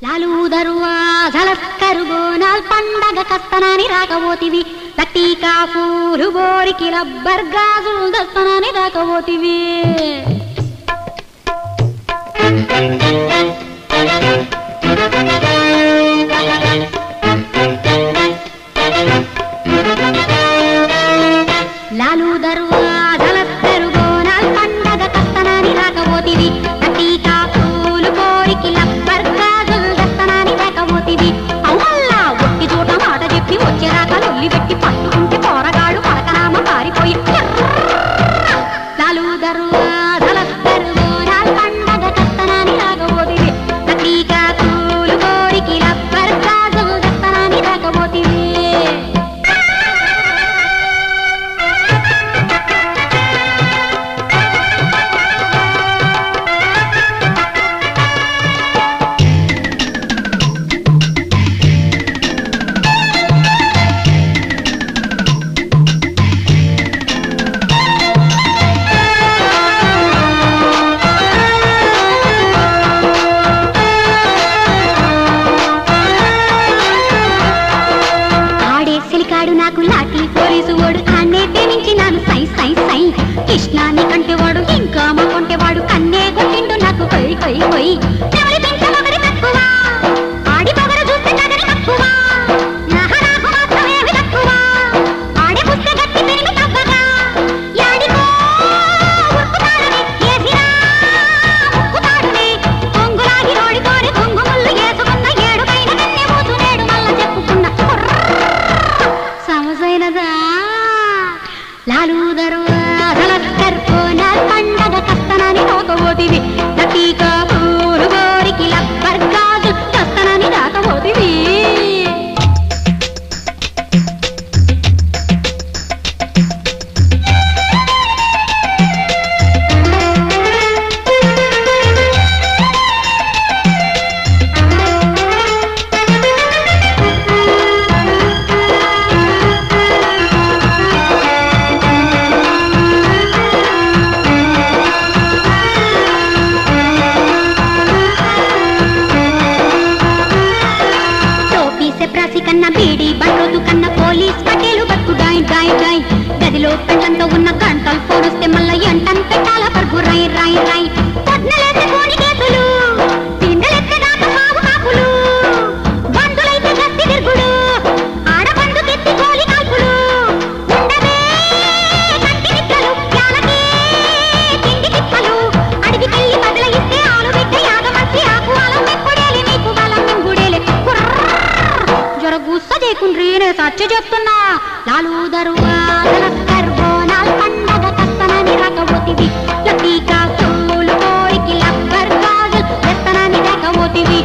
లాలు దరువాజల కరుబోనాల్ పండగ కస్తనాని రాకపోతివి లట్టికా పూలు బోరికి రబ్బర్ గాజులు దస్తనాని రాకపోతివి లాలు దరువాజల కరుబోనాల్ పండగ కస్తనాని రాకపోతివి లట్టికా పూలు బోరికి రబ్బర్ గాజులు దస్తనాని రాకపోతివి అవునల్లా ఒట్టి చోట మాట చెప్పి వచ్చేరాక లొల్లి పెట్టి పట్టుకుంటే పోరగాడు పరకనామ పారిపోయి లాలు దరువాజల కరుబోనాల్ పండగ కస్తనాని రాకపోతివి లట్టికా పూలు బోరికి రబ్బర్ గాజులు దస్తనాని రాకపోతివి నాకు లాఠీ పోలీసు వాడు అన్నే ప్రేమించి నాను సై సై సై కృష్ణాన్ని కంటేవాడు ఇంకా మా కొంటేవాడు కన్నే కొట్టిండు నాకు కొయ్ కొయ్ కొయ్ ఎవరి పెంచమొగరి తక్కువ ఆడి పొగరు చూస్తే నగరి తక్కువ నాకు మాత్రమేమి తక్కువ ఆడే పుస్తే గట్టి పెరిమి తగ్గగా యాడికో ఉరుకుతాడని ఏసినా ముక్కుతాడుని కొంగులాగి రోడితోని కొంగుముళ్ళు వేసుకున్న ఏడుకైన కన్నే మూసునేడు మళ్ళా చెప్పుకున్న సమజైనదా లాలు దరువాజల కరుబోనాల్ పండగ కస్తనాని రాకపోతివి లట్టికా పూలు బోరికి రబ్బర్ గాజులు దస్తనాని రాకపోతివి కన్నా బీడి బండ్రోజు కన్నా పోలీస్ పటేలు బతుకు డాయ్ డాయ్ డాయ్ గదిలో పెంటంతో ఉన్న గంటలు పోరుస్తే మళ్ళా ఎంటన్ పెట్టాల పరుగు రై రై రై పొద్దులేసే కోడి కేసులు తిండలెత్తదాకా మావు కాపులు బంధులైతే గస్తి తిరుగుడు ఆడబందుకెత్తి గోలి కాల్పులు ఉండవే కట్టి నిక్కలు యాలకే తిండి తిప్పలు అడిగికెళ్ళి బదలగిస్తే ఆలు బిడ్డ యాగమర్చి ఆకు అలం ఎప్పుడేలి నీకు బలం మింగుడేలే జరగూస చేయకుండ్రీ నే సచ్చ చెప్తున్నా లాలు దరువాజల కరుబోనాల్ పండగ కస్తనాని రాకపోతివి లట్టికా పూలు బోరికి రబ్బర్ గాజులు దస్తనాని రాకపోతివి